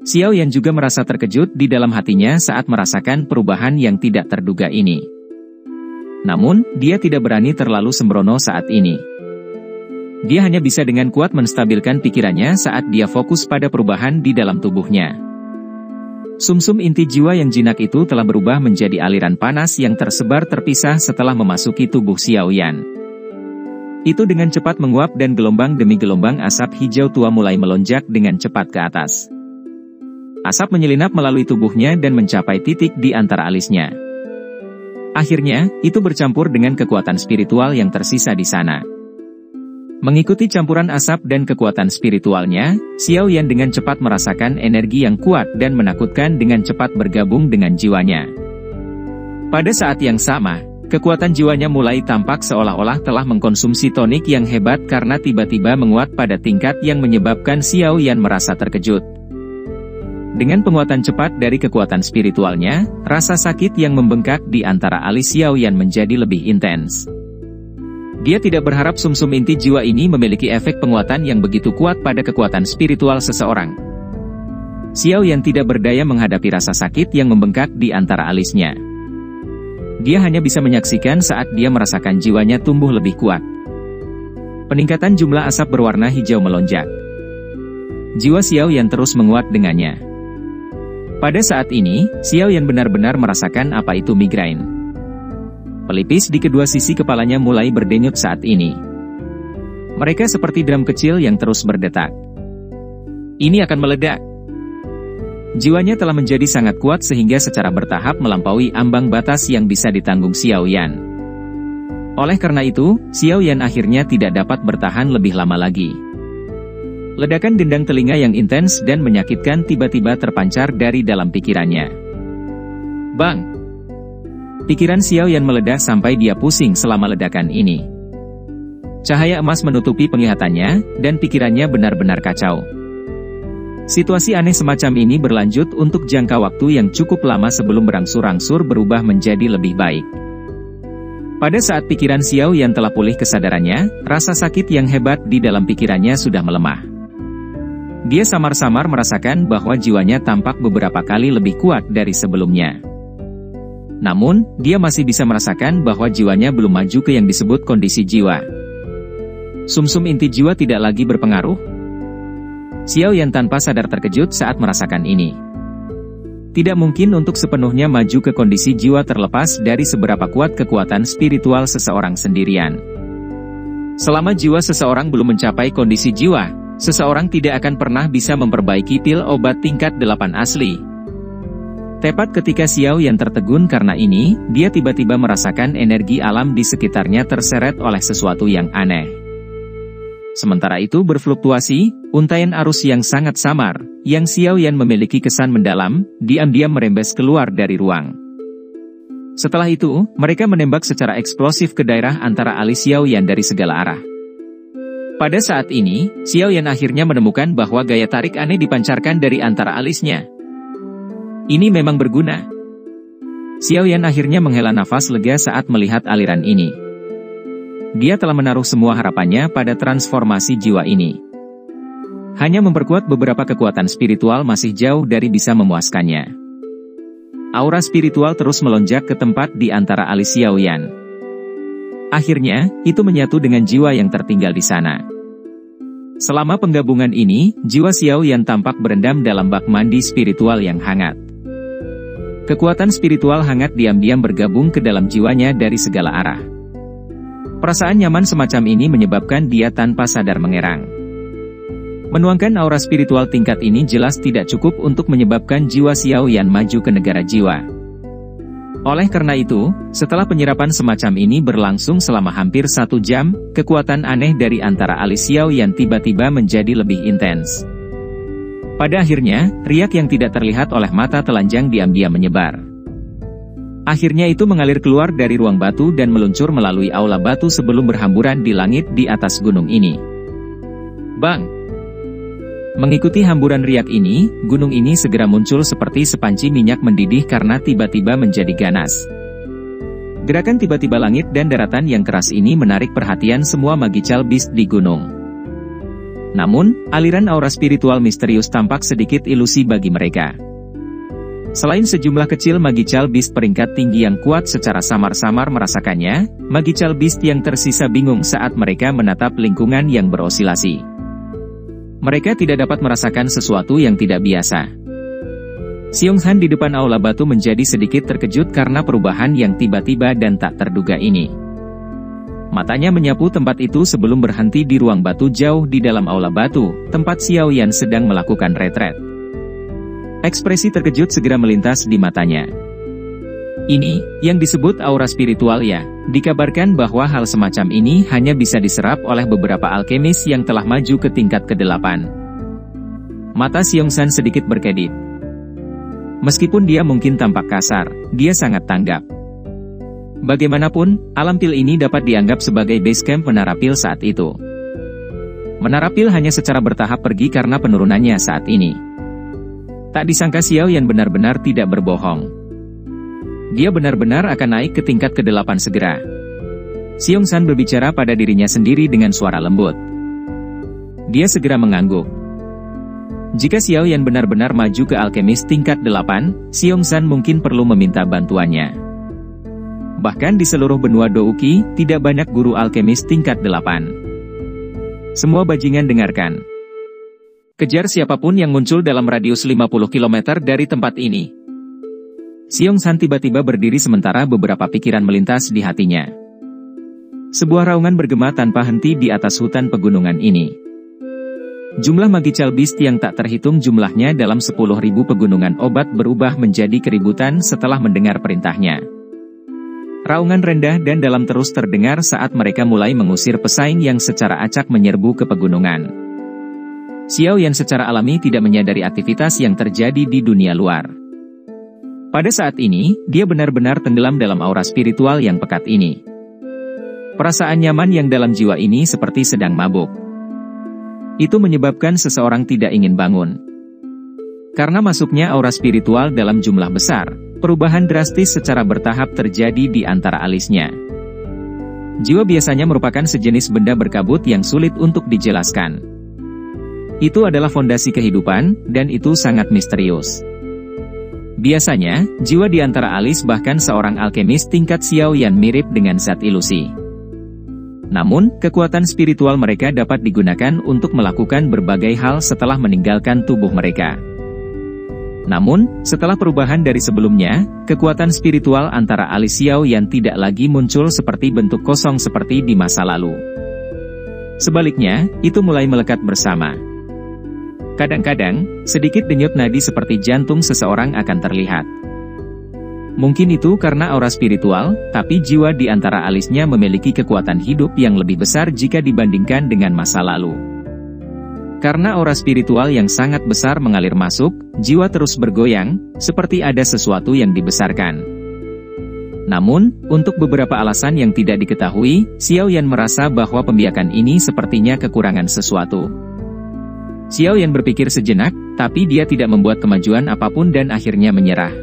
Xiao Yan juga merasa terkejut di dalam hatinya saat merasakan perubahan yang tidak terduga ini. Namun, dia tidak berani terlalu sembrono saat ini. Dia hanya bisa dengan kuat menstabilkan pikirannya saat dia fokus pada perubahan di dalam tubuhnya. Sumsum inti jiwa yang jinak itu telah berubah menjadi aliran panas yang tersebar terpisah setelah memasuki tubuh Xiao Yan. Itu dengan cepat menguap dan gelombang demi gelombang asap hijau tua mulai melonjak dengan cepat ke atas. Asap menyelinap melalui tubuhnya dan mencapai titik di antara alisnya. Akhirnya, itu bercampur dengan kekuatan spiritual yang tersisa di sana. Mengikuti campuran asap dan kekuatan spiritualnya, Xiao Yan dengan cepat merasakan energi yang kuat dan menakutkan dengan cepat bergabung dengan jiwanya. Pada saat yang sama, kekuatan jiwanya mulai tampak seolah-olah telah mengkonsumsi tonik yang hebat karena tiba-tiba menguat pada tingkat yang menyebabkan Xiao Yan merasa terkejut. Dengan penguatan cepat dari kekuatan spiritualnya, rasa sakit yang membengkak di antara alis Xiao Yan menjadi lebih intens. Dia tidak berharap sumsum inti jiwa ini memiliki efek penguatan yang begitu kuat pada kekuatan spiritual seseorang. Xiao Yan tidak berdaya menghadapi rasa sakit yang membengkak di antara alisnya. Dia hanya bisa menyaksikan saat dia merasakan jiwanya tumbuh lebih kuat. Peningkatan jumlah asap berwarna hijau melonjak. Jiwa Xiao Yan terus menguat dengannya. Pada saat ini, Xiao Yan benar-benar merasakan apa itu migrain. Pelipis di kedua sisi kepalanya mulai berdenyut saat ini. Mereka seperti drum kecil yang terus berdetak. Ini akan meledak. Jiwanya telah menjadi sangat kuat sehingga secara bertahap melampaui ambang batas yang bisa ditanggung Xiao Yan. Oleh karena itu, Xiao Yan akhirnya tidak dapat bertahan lebih lama lagi. Ledakan dendang telinga yang intens dan menyakitkan tiba-tiba terpancar dari dalam pikirannya. Bang! Pikiran Xiao Yan meledak sampai dia pusing selama ledakan ini. Cahaya emas menutupi penglihatannya, dan pikirannya benar-benar kacau. Situasi aneh semacam ini berlanjut untuk jangka waktu yang cukup lama sebelum berangsur-angsur berubah menjadi lebih baik. Pada saat pikiran Xiao Yan telah pulih kesadarannya, rasa sakit yang hebat di dalam pikirannya sudah melemah. Dia samar-samar merasakan bahwa jiwanya tampak beberapa kali lebih kuat dari sebelumnya. Namun, dia masih bisa merasakan bahwa jiwanya belum maju ke yang disebut kondisi jiwa. Sumsum inti jiwa tidak lagi berpengaruh. Xiao Yan tanpa sadar terkejut saat merasakan ini. Tidak mungkin untuk sepenuhnya maju ke kondisi jiwa terlepas dari seberapa kuat kekuatan spiritual seseorang sendirian. Selama jiwa seseorang belum mencapai kondisi jiwa, seseorang tidak akan pernah bisa memperbaiki pil obat tingkat 8 asli. Tepat ketika Xiao Yan tertegun karena ini, dia tiba-tiba merasakan energi alam di sekitarnya terseret oleh sesuatu yang aneh. Sementara itu berfluktuasi, untaian arus yang sangat samar, yang Xiao Yan memiliki kesan mendalam, diam-diam merembes keluar dari ruang. Setelah itu, mereka menembak secara eksplosif ke daerah antara alis Xiao Yan dari segala arah. Pada saat ini, Xiao Yan akhirnya menemukan bahwa gaya tarik aneh dipancarkan dari antara alisnya. Ini memang berguna. Xiao Yan akhirnya menghela nafas lega saat melihat aliran ini. Dia telah menaruh semua harapannya pada transformasi jiwa ini. Hanya memperkuat beberapa kekuatan spiritual masih jauh dari bisa memuaskannya. Aura spiritual terus melonjak ke tempat di antara alis Xiao Yan. Akhirnya, itu menyatu dengan jiwa yang tertinggal di sana. Selama penggabungan ini, jiwa Xiao Yan tampak berendam dalam bak mandi spiritual yang hangat. Kekuatan spiritual hangat diam-diam bergabung ke dalam jiwanya dari segala arah. Perasaan nyaman semacam ini menyebabkan dia tanpa sadar mengerang. Menuangkan aura spiritual tingkat ini jelas tidak cukup untuk menyebabkan jiwa Xiao Yan maju ke negara jiwa. Oleh karena itu, setelah penyerapan semacam ini berlangsung selama hampir 1 jam, kekuatan aneh dari antara alis Xiao Yan tiba-tiba menjadi lebih intens. Pada akhirnya, riak yang tidak terlihat oleh mata telanjang diam-diam menyebar. Akhirnya itu mengalir keluar dari ruang batu dan meluncur melalui aula batu sebelum berhamburan di langit di atas gunung ini. Bang! Mengikuti hamburan riak ini, gunung ini segera muncul seperti sepanci minyak mendidih karena tiba-tiba menjadi ganas. Gerakan tiba-tiba langit dan daratan yang keras ini menarik perhatian semua magical beast di gunung. Namun, aliran aura spiritual misterius tampak sedikit ilusi bagi mereka. Selain sejumlah kecil Magical Beast peringkat tinggi yang kuat secara samar-samar merasakannya, Magical Beast yang tersisa bingung saat mereka menatap lingkungan yang berosilasi. Mereka tidak dapat merasakan sesuatu yang tidak biasa. Xionghan di depan aula batu menjadi sedikit terkejut karena perubahan yang tiba-tiba dan tak terduga ini. Matanya menyapu tempat itu sebelum berhenti di ruang batu jauh di dalam aula batu, tempat Xiao Yan sedang melakukan retret. Ekspresi terkejut segera melintas di matanya. Ini, yang disebut aura spiritual ya, dikabarkan bahwa hal semacam ini hanya bisa diserap oleh beberapa alkemis yang telah maju ke tingkat ke-8. Mata Xionghan sedikit berkedip. Meskipun dia mungkin tampak kasar, dia sangat tanggap. Bagaimanapun, alam pil ini dapat dianggap sebagai base camp Menara Pil saat itu. Menara Pil hanya secara bertahap pergi karena penurunannya saat ini. Tak disangka Xiao Yan benar-benar tidak berbohong. Dia benar-benar akan naik ke tingkat ke-8 segera. Xionghan berbicara pada dirinya sendiri dengan suara lembut. Dia segera mengangguk. Jika Xiao Yan benar-benar maju ke alkemis tingkat 8, Xionghan mungkin perlu meminta bantuannya. Bahkan di seluruh benua Douki, tidak banyak guru alkemis tingkat 8. Semua bajingan dengarkan. Kejar siapapun yang muncul dalam radius 50 km dari tempat ini. Xionghan tiba-tiba berdiri sementara beberapa pikiran melintas di hatinya. Sebuah raungan bergema tanpa henti di atas hutan pegunungan ini. Jumlah Magical Beast yang tak terhitung jumlahnya dalam 10.000 pegunungan obat berubah menjadi keributan setelah mendengar perintahnya. Raungan rendah dan dalam terus terdengar saat mereka mulai mengusir pesaing yang secara acak menyerbu ke pegunungan. Xiao Yan secara alami tidak menyadari aktivitas yang terjadi di dunia luar. Pada saat ini, dia benar-benar tenggelam dalam aura spiritual yang pekat ini. Perasaan nyaman yang dalam jiwa ini seperti sedang mabuk. Itu menyebabkan seseorang tidak ingin bangun. Karena masuknya aura spiritual dalam jumlah besar, perubahan drastis secara bertahap terjadi di antara alisnya. Jiwa biasanya merupakan sejenis benda berkabut yang sulit untuk dijelaskan. Itu adalah fondasi kehidupan, dan itu sangat misterius. Biasanya, jiwa di antara alis bahkan seorang alkemis tingkat Xiao Yan mirip dengan zat ilusi. Namun, kekuatan spiritual mereka dapat digunakan untuk melakukan berbagai hal setelah meninggalkan tubuh mereka. Namun, setelah perubahan dari sebelumnya, kekuatan spiritual antara alis Xiao Yan tidak lagi muncul seperti bentuk kosong seperti di masa lalu. Sebaliknya, itu mulai melekat bersama. Kadang-kadang, sedikit denyut nadi seperti jantung seseorang akan terlihat. Mungkin itu karena aura spiritual, tapi jiwa di antara alisnya memiliki kekuatan hidup yang lebih besar jika dibandingkan dengan masa lalu. Karena aura spiritual yang sangat besar mengalir masuk, jiwa terus bergoyang, seperti ada sesuatu yang dibesarkan. Namun, untuk beberapa alasan yang tidak diketahui, Xiao Yan merasa bahwa pembiakan ini sepertinya kekurangan sesuatu. Xiao Yan berpikir sejenak, tapi dia tidak membuat kemajuan apapun dan akhirnya menyerah.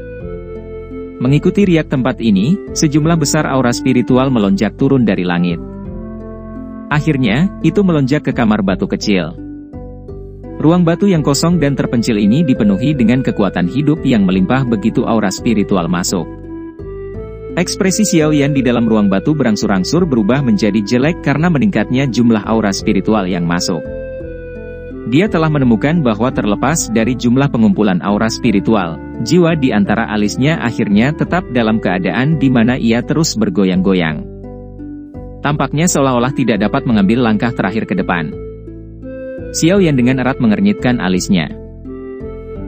Mengikuti riak tempat ini, sejumlah besar aura spiritual melonjak turun dari langit. Akhirnya, itu melonjak ke kamar batu kecil. Ruang batu yang kosong dan terpencil ini dipenuhi dengan kekuatan hidup yang melimpah begitu aura spiritual masuk. Ekspresi Xiao Yan di dalam ruang batu berangsur-angsur berubah menjadi jelek karena meningkatnya jumlah aura spiritual yang masuk. Dia telah menemukan bahwa terlepas dari jumlah pengumpulan aura spiritual, jiwa di antara alisnya akhirnya tetap dalam keadaan di mana ia terus bergoyang-goyang. Tampaknya seolah-olah tidak dapat mengambil langkah terakhir ke depan. Xiao Yan dengan erat mengernyitkan alisnya.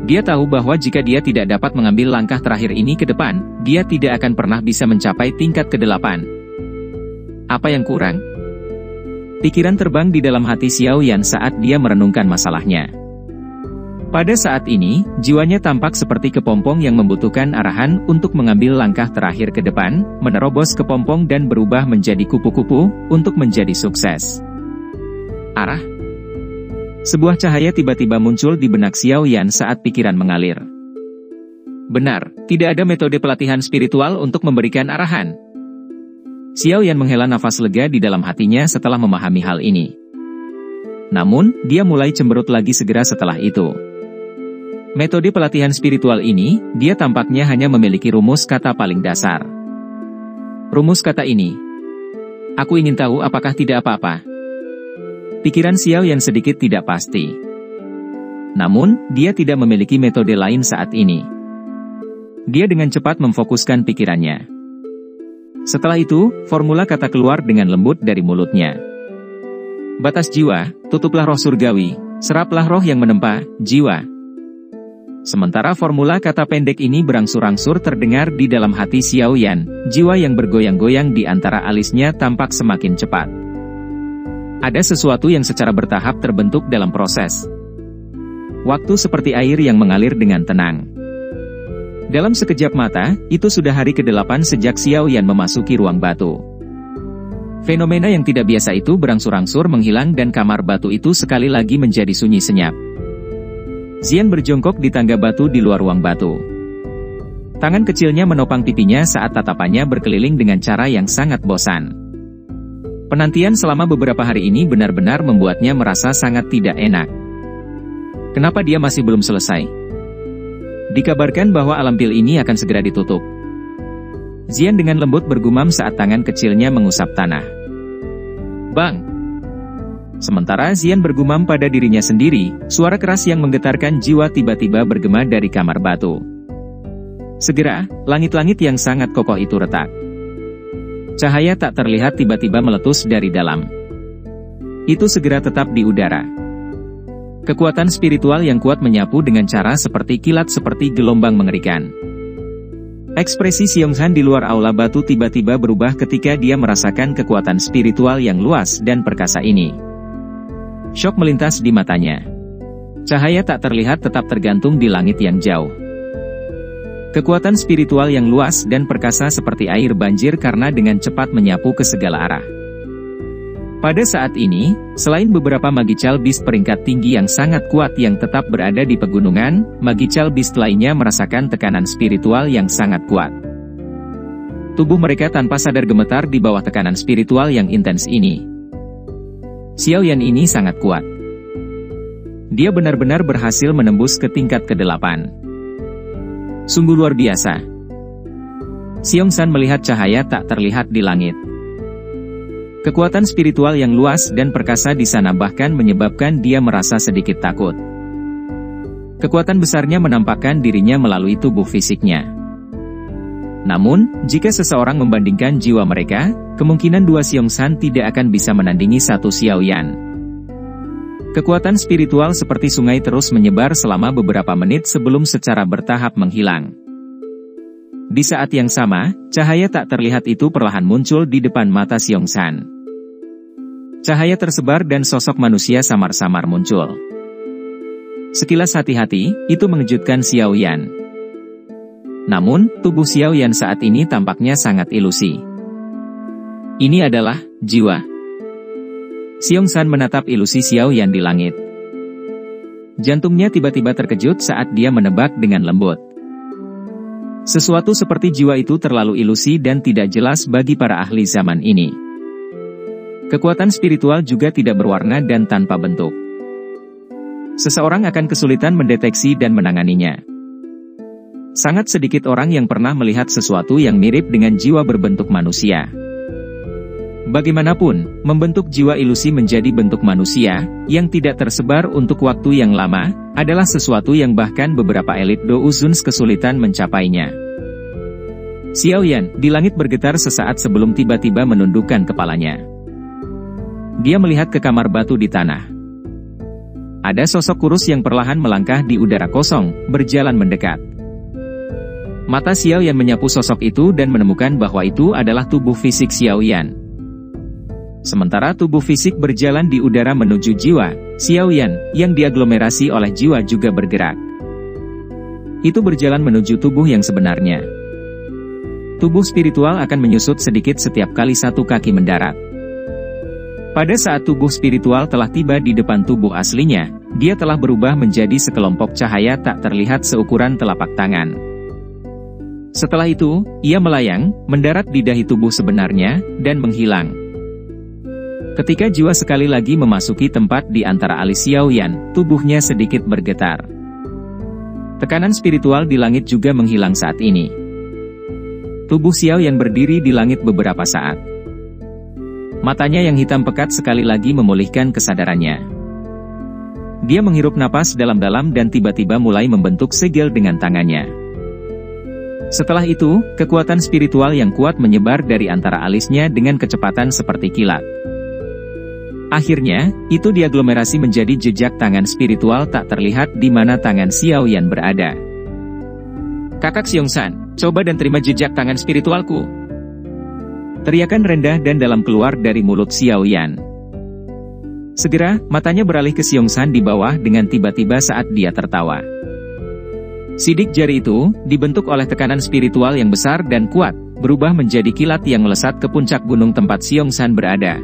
Dia tahu bahwa jika dia tidak dapat mengambil langkah terakhir ini ke depan, dia tidak akan pernah bisa mencapai tingkat ke-8. Apa yang kurang? Pikiran terbang di dalam hati Xiao Yan saat dia merenungkan masalahnya. Pada saat ini, jiwanya tampak seperti kepompong yang membutuhkan arahan untuk mengambil langkah terakhir ke depan, menerobos kepompong dan berubah menjadi kupu-kupu, untuk menjadi sukses. Arah? Sebuah cahaya tiba-tiba muncul di benak Xiao Yan saat pikiran mengalir. Benar, tidak ada metode pelatihan spiritual untuk memberikan arahan. Xiao Yan menghela nafas lega di dalam hatinya setelah memahami hal ini. Namun, dia mulai cemberut lagi segera setelah itu. Metode pelatihan spiritual ini, dia tampaknya hanya memiliki rumus kata paling dasar. Rumus kata ini, "Aku ingin tahu apakah tidak apa-apa." Pikiran Xiao Yan sedikit tidak pasti. Namun, dia tidak memiliki metode lain saat ini. Dia dengan cepat memfokuskan pikirannya. Setelah itu, formula kata keluar dengan lembut dari mulutnya. "Batas jiwa, tutuplah roh surgawi, seraplah roh yang menempa jiwa." Sementara formula kata pendek ini berangsur-angsur terdengar di dalam hati Xiao Yan, jiwa yang bergoyang-goyang di antara alisnya tampak semakin cepat. Ada sesuatu yang secara bertahap terbentuk dalam proses. Waktu seperti air yang mengalir dengan tenang. Dalam sekejap mata, itu sudah hari ke-8 sejak Xiao Yan memasuki ruang batu. Fenomena yang tidak biasa itu berangsur-angsur menghilang dan kamar batu itu sekali lagi menjadi sunyi senyap. Xian berjongkok di tangga batu di luar ruang batu. Tangan kecilnya menopang pipinya saat tatapannya berkeliling dengan cara yang sangat bosan. Penantian selama beberapa hari ini benar-benar membuatnya merasa sangat tidak enak. Kenapa dia masih belum selesai? Dikabarkan bahwa alam pil ini akan segera ditutup. Xian dengan lembut bergumam saat tangan kecilnya mengusap tanah. "Bang!" Sementara Xian bergumam pada dirinya sendiri, suara keras yang menggetarkan jiwa tiba-tiba bergema dari kamar batu. Segera, langit-langit yang sangat kokoh itu retak. Cahaya tak terlihat tiba-tiba meletus dari dalam. Itu segera tetap di udara. Kekuatan spiritual yang kuat menyapu dengan cara seperti kilat seperti gelombang mengerikan. Ekspresi Xionghan di luar aula batu tiba-tiba berubah ketika dia merasakan kekuatan spiritual yang luas dan perkasa ini. Syok melintas di matanya. Cahaya tak terlihat tetap tergantung di langit yang jauh. Kekuatan spiritual yang luas dan perkasa seperti air banjir karena dengan cepat menyapu ke segala arah. Pada saat ini, selain beberapa Magical Beast peringkat tinggi yang sangat kuat yang tetap berada di pegunungan, Magical Beast lainnya merasakan tekanan spiritual yang sangat kuat. Tubuh mereka tanpa sadar gemetar di bawah tekanan spiritual yang intens ini. Xiao Yan ini sangat kuat. Dia benar-benar berhasil menembus ke tingkat ke-8. Sungguh luar biasa. Xiongsan melihat cahaya tak terlihat di langit. Kekuatan spiritual yang luas dan perkasa di sana bahkan menyebabkan dia merasa sedikit takut. Kekuatan besarnya menampakkan dirinya melalui tubuh fisiknya. Namun, jika seseorang membandingkan jiwa mereka, kemungkinan dua Xiongsan tidak akan bisa menandingi satu Xiao Yan. Kekuatan spiritual seperti sungai terus menyebar selama beberapa menit sebelum secara bertahap menghilang. Di saat yang sama, cahaya tak terlihat itu perlahan muncul di depan mata Xiongsan. Cahaya tersebar dan sosok manusia samar-samar muncul. Sekilas hati-hati, itu mengejutkan Xiao Yan. Namun, tubuh Xiao Yan saat ini tampaknya sangat ilusi. Ini adalah jiwa. Xiongsan menatap ilusi Xiao Yan di langit. Jantungnya tiba-tiba terkejut saat dia menebak dengan lembut. Sesuatu seperti jiwa itu terlalu ilusi dan tidak jelas bagi para ahli zaman ini. Kekuatan spiritual juga tidak berwarna dan tanpa bentuk. Seseorang akan kesulitan mendeteksi dan menanganinya. Sangat sedikit orang yang pernah melihat sesuatu yang mirip dengan jiwa berbentuk manusia. Bagaimanapun, membentuk jiwa ilusi menjadi bentuk manusia, yang tidak tersebar untuk waktu yang lama, adalah sesuatu yang bahkan beberapa elit Douzuns kesulitan mencapainya. Xiao Yan, di langit bergetar sesaat sebelum tiba-tiba menundukkan kepalanya. Dia melihat ke kamar batu di tanah. Ada sosok kurus yang perlahan melangkah di udara kosong, berjalan mendekat. Mata Xiao Yan menyapu sosok itu dan menemukan bahwa itu adalah tubuh fisik Xiao Yan. Sementara tubuh fisik berjalan di udara menuju jiwa, Xiao Yan, yang diaglomerasi oleh jiwa juga bergerak. Itu berjalan menuju tubuh yang sebenarnya. Tubuh spiritual akan menyusut sedikit setiap kali satu kaki mendarat. Pada saat tubuh spiritual telah tiba di depan tubuh aslinya, dia telah berubah menjadi sekelompok cahaya tak terlihat seukuran telapak tangan. Setelah itu, ia melayang, mendarat di dahi tubuh sebenarnya, dan menghilang. Ketika jiwa sekali lagi memasuki tempat di antara alis Xiaoyan, tubuhnya sedikit bergetar. Tekanan spiritual di langit juga menghilang saat ini. Tubuh Xiaoyan berdiri di langit beberapa saat. Matanya yang hitam pekat sekali lagi memulihkan kesadarannya. Dia menghirup napas dalam-dalam dan tiba-tiba mulai membentuk segel dengan tangannya. Setelah itu, kekuatan spiritual yang kuat menyebar dari antara alisnya dengan kecepatan seperti kilat. Akhirnya, itu diaglomerasi menjadi jejak tangan spiritual tak terlihat di mana tangan Xiaoyan berada. "Kakak Xiongsan, coba dan terima jejak tangan spiritualku." Teriakan rendah dan dalam keluar dari mulut Xiaoyan. Segera, matanya beralih ke Xiongsan di bawah dengan tiba-tiba saat dia tertawa. Sidik jari itu, dibentuk oleh tekanan spiritual yang besar dan kuat, berubah menjadi kilat yang melesat ke puncak gunung tempat Xiongsan berada.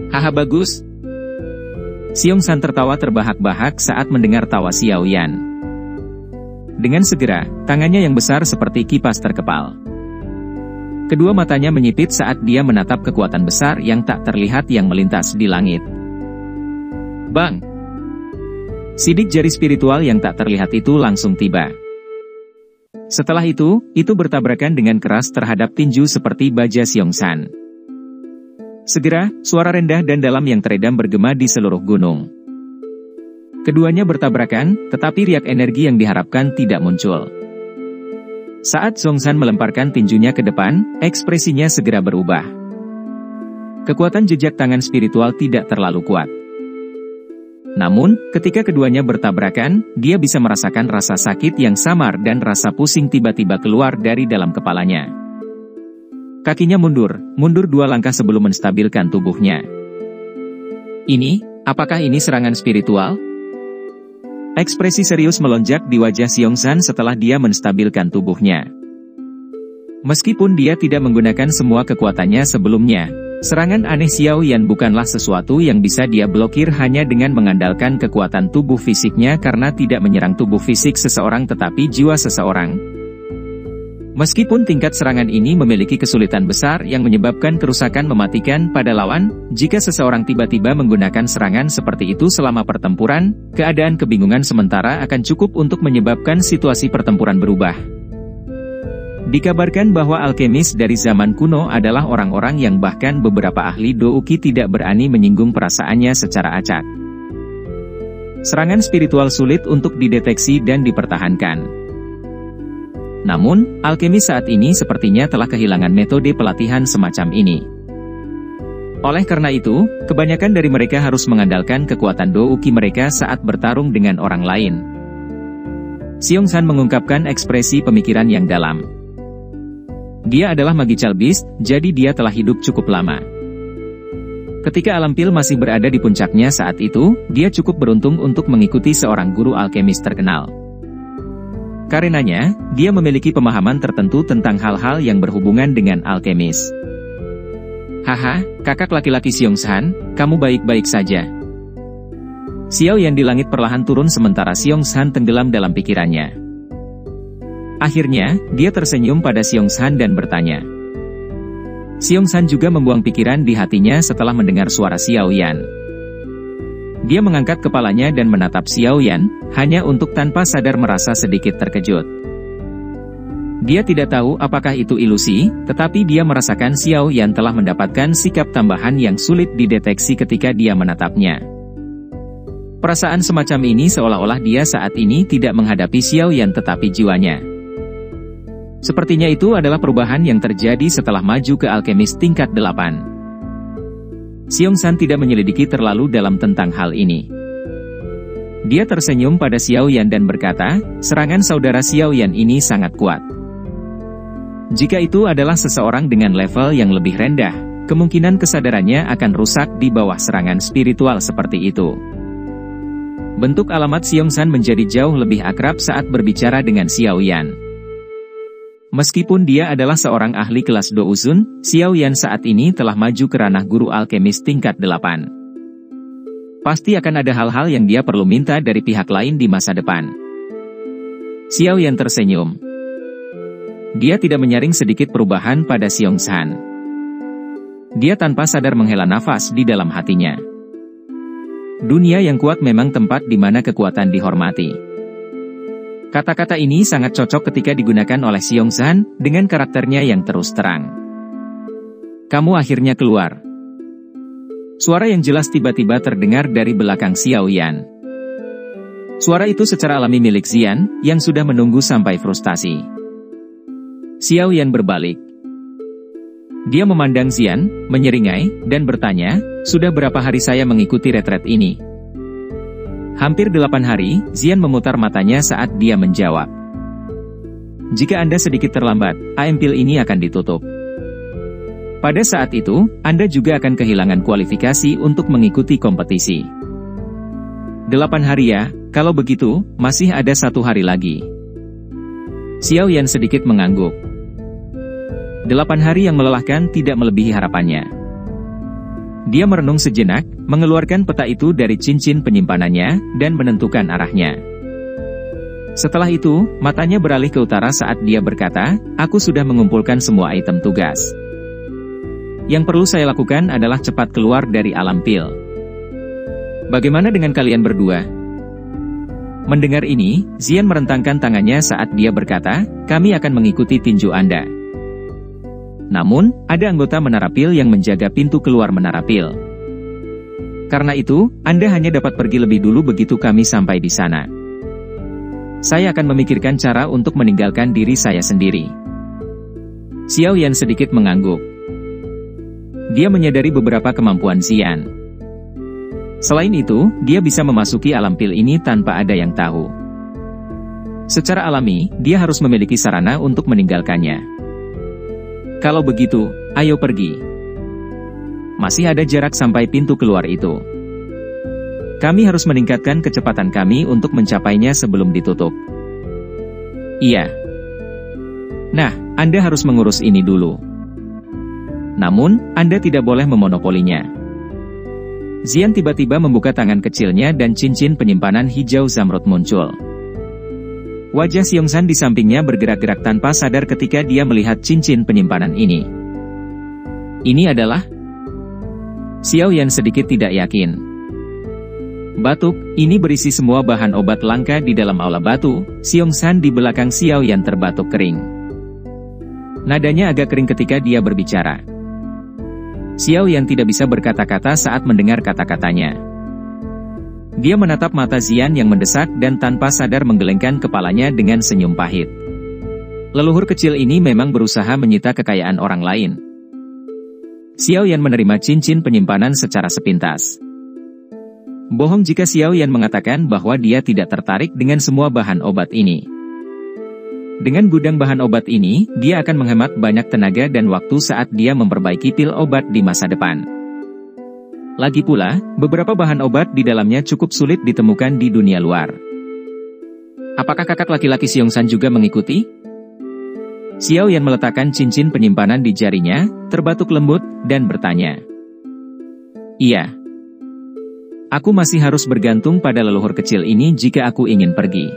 "Haha, bagus." Xiongsan tertawa terbahak-bahak saat mendengar tawa Xiaoyan. Dengan segera, tangannya yang besar seperti kipas terkepal. Kedua matanya menyipit saat dia menatap kekuatan besar yang tak terlihat yang melintas di langit. Bang! Sidik jari spiritual yang tak terlihat itu langsung tiba. Setelah itu bertabrakan dengan keras terhadap tinju seperti baja Xiongsan. Segera, suara rendah dan dalam yang teredam bergema di seluruh gunung. Keduanya bertabrakan, tetapi riak energi yang diharapkan tidak muncul. Saat Xiongsan melemparkan tinjunya ke depan, ekspresinya segera berubah. Kekuatan jejak tangan spiritual tidak terlalu kuat. Namun, ketika keduanya bertabrakan, dia bisa merasakan rasa sakit yang samar dan rasa pusing tiba-tiba keluar dari dalam kepalanya. Kakinya mundur 2 langkah sebelum menstabilkan tubuhnya. Apakah ini serangan spiritual? Ekspresi serius melonjak di wajah Xiongsan setelah dia menstabilkan tubuhnya. Meskipun dia tidak menggunakan semua kekuatannya sebelumnya, serangan aneh Xiaoyan bukanlah sesuatu yang bisa dia blokir hanya dengan mengandalkan kekuatan tubuh fisiknya karena tidak menyerang tubuh fisik seseorang tetapi jiwa seseorang. Meskipun tingkat serangan ini memiliki kesulitan besar yang menyebabkan kerusakan mematikan pada lawan, jika seseorang tiba-tiba menggunakan serangan seperti itu selama pertempuran, keadaan kebingungan sementara akan cukup untuk menyebabkan situasi pertempuran berubah. Dikabarkan bahwa alkemis dari zaman kuno adalah orang-orang yang bahkan beberapa ahli douki tidak berani menyinggung perasaannya secara acak. Serangan spiritual sulit untuk dideteksi dan dipertahankan. Namun, alkemis saat ini sepertinya telah kehilangan metode pelatihan semacam ini. Oleh karena itu, kebanyakan dari mereka harus mengandalkan kekuatan douki mereka saat bertarung dengan orang lain. Xiongsan mengungkapkan ekspresi pemikiran yang dalam. Dia adalah magical beast, jadi dia telah hidup cukup lama. Ketika alam pil masih berada di puncaknya saat itu, dia cukup beruntung untuk mengikuti seorang guru alkemis terkenal. Karenanya, dia memiliki pemahaman tertentu tentang hal-hal yang berhubungan dengan alkemis. "Haha, kakak laki-laki Xiongsan, kamu baik-baik saja." Xiaoyan di langit perlahan turun sementara Xiongsan tenggelam dalam pikirannya. Akhirnya, dia tersenyum pada Xiongsan dan bertanya. Xiongsan juga membuang pikiran di hatinya setelah mendengar suara Xiaoyan. Dia mengangkat kepalanya dan menatap Xiaoyan, hanya untuk tanpa sadar merasa sedikit terkejut. Dia tidak tahu apakah itu ilusi, tetapi dia merasakan Xiaoyan telah mendapatkan sikap tambahan yang sulit dideteksi ketika dia menatapnya. Perasaan semacam ini seolah-olah dia saat ini tidak menghadapi Xiaoyan tetapi jiwanya. Sepertinya itu adalah perubahan yang terjadi setelah maju ke alkemis tingkat 8. Xiongsan tidak menyelidiki terlalu dalam tentang hal ini. Dia tersenyum pada Xiaoyan dan berkata, serangan saudara Xiaoyan ini sangat kuat. Jika itu adalah seseorang dengan level yang lebih rendah, kemungkinan kesadarannya akan rusak di bawah serangan spiritual seperti itu. Bentuk alamat Xiongsan menjadi jauh lebih akrab saat berbicara dengan Xiaoyan. Meskipun dia adalah seorang ahli kelas Douzun, Xiaoyan saat ini telah maju ke ranah guru alkemis tingkat 8. Pasti akan ada hal-hal yang dia perlu minta dari pihak lain di masa depan. Xiaoyan tersenyum. Dia tidak menyaring sedikit perubahan pada Xiongsan. Dia tanpa sadar menghela nafas di dalam hatinya. Dunia yang kuat memang tempat di mana kekuatan dihormati. Kata-kata ini sangat cocok ketika digunakan oleh Xiongsan dengan karakternya yang terus terang. Kamu akhirnya keluar. Suara yang jelas tiba-tiba terdengar dari belakang Xiao Yan. Suara itu secara alami milik Xian, yang sudah menunggu sampai frustasi. Xiao Yan berbalik. Dia memandang Xian, menyeringai, dan bertanya, sudah berapa hari saya mengikuti retret ini? Hampir 8 hari, Xian memutar matanya saat dia menjawab. Jika Anda sedikit terlambat, AMPIL ini akan ditutup. Pada saat itu, Anda juga akan kehilangan kualifikasi untuk mengikuti kompetisi. 8 hari ya, kalau begitu, masih ada 1 hari lagi. Xiao Yan sedikit mengangguk. 8 hari yang melelahkan tidak melebihi harapannya. Dia merenung sejenak, mengeluarkan peta itu dari cincin penyimpanannya, dan menentukan arahnya. Setelah itu, matanya beralih ke utara saat dia berkata, aku sudah mengumpulkan semua item tugas. Yang perlu saya lakukan adalah cepat keluar dari alam pil. Bagaimana dengan kalian berdua? Mendengar ini, Xian merentangkan tangannya saat dia berkata, kami akan mengikuti tinju Anda. Namun, ada anggota menara pil yang menjaga pintu keluar menara pil. Karena itu, Anda hanya dapat pergi lebih dulu begitu kami sampai di sana. Saya akan memikirkan cara untuk meninggalkan diri saya sendiri. Xiao Yan sedikit mengangguk. Dia menyadari beberapa kemampuan Xian. Selain itu, dia bisa memasuki alam pil ini tanpa ada yang tahu. Secara alami, dia harus memiliki sarana untuk meninggalkannya. Kalau begitu, ayo pergi. Masih ada jarak sampai pintu keluar itu. Kami harus meningkatkan kecepatan kami untuk mencapainya sebelum ditutup. Iya. Nah, Anda harus mengurus ini dulu. Namun, Anda tidak boleh memonopolinya. Xian tiba-tiba membuka tangan kecilnya dan cincin penyimpanan hijau zamrud muncul. Wajah Xiongsan di sampingnya bergerak-gerak tanpa sadar ketika dia melihat cincin penyimpanan ini. Ini adalah... Xiao Yan sedikit tidak yakin. Batuk, ini berisi semua bahan obat langka di dalam aula batu. Xiongsan di belakang Xiao Yan terbatuk kering. Nadanya agak kering ketika dia berbicara. Xiao Yan tidak bisa berkata-kata saat mendengar kata-katanya. Dia menatap mata Xian yang mendesak dan tanpa sadar menggelengkan kepalanya dengan senyum pahit. Leluhur kecil ini memang berusaha menyita kekayaan orang lain. Xiao Yan menerima cincin penyimpanan secara sepintas. Bohong jika Xiao Yan mengatakan bahwa dia tidak tertarik dengan semua bahan obat ini. Dengan gudang bahan obat ini, dia akan menghemat banyak tenaga dan waktu saat dia memperbaiki pil obat di masa depan. Lagi pula, beberapa bahan obat di dalamnya cukup sulit ditemukan di dunia luar. Apakah kakak laki-laki Xiongsan juga mengikuti? Xiao Yan meletakkan cincin penyimpanan di jarinya, terbatuk lembut, dan bertanya. Iya. Aku masih harus bergantung pada leluhur kecil ini jika aku ingin pergi.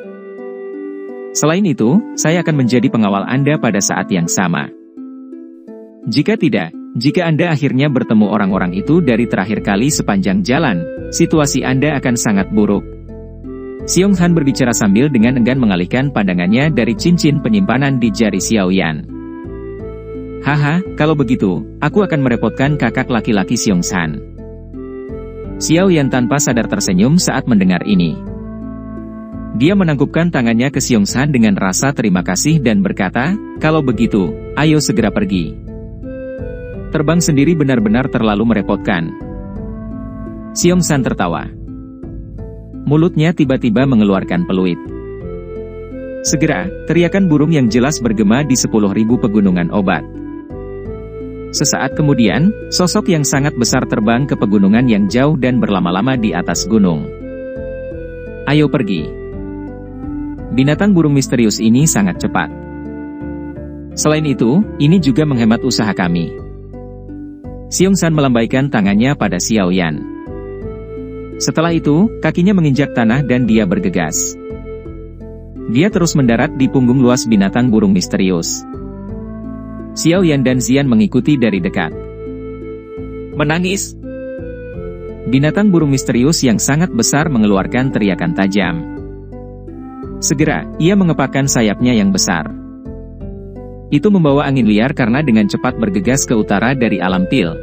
Selain itu, saya akan menjadi pengawal Anda pada saat yang sama. Jika tidak, jika Anda akhirnya bertemu orang-orang itu dari terakhir kali sepanjang jalan, situasi Anda akan sangat buruk. Xiongsan berbicara sambil dengan enggan mengalihkan pandangannya dari cincin penyimpanan di jari Xiao Yan. Haha, kalau begitu, aku akan merepotkan kakak laki-laki Xiongsan. Xiao Yan tanpa sadar tersenyum saat mendengar ini. Dia menangkupkan tangannya ke Xiongsan dengan rasa terima kasih dan berkata, kalau begitu, ayo segera pergi. Terbang sendiri benar-benar terlalu merepotkan. Xiongsan tertawa. Mulutnya tiba-tiba mengeluarkan peluit. Segera, teriakan burung yang jelas bergema di 10.000 pegunungan obat. Sesaat kemudian, sosok yang sangat besar terbang ke pegunungan yang jauh dan berlama-lama di atas gunung. Ayo pergi. Binatang burung misterius ini sangat cepat. Selain itu, ini juga menghemat usaha kami. Xiongsan melambaikan tangannya pada Xiao Yan. Setelah itu, kakinya menginjak tanah dan dia bergegas. Dia terus mendarat di punggung luas binatang burung misterius. Xiao Yan dan Xian mengikuti dari dekat. menangis. Binatang burung misterius yang sangat besar mengeluarkan teriakan tajam. Segera, ia mengepakkan sayapnya yang besar. Itu membawa angin liar karena dengan cepat bergegas ke utara dari alam Til,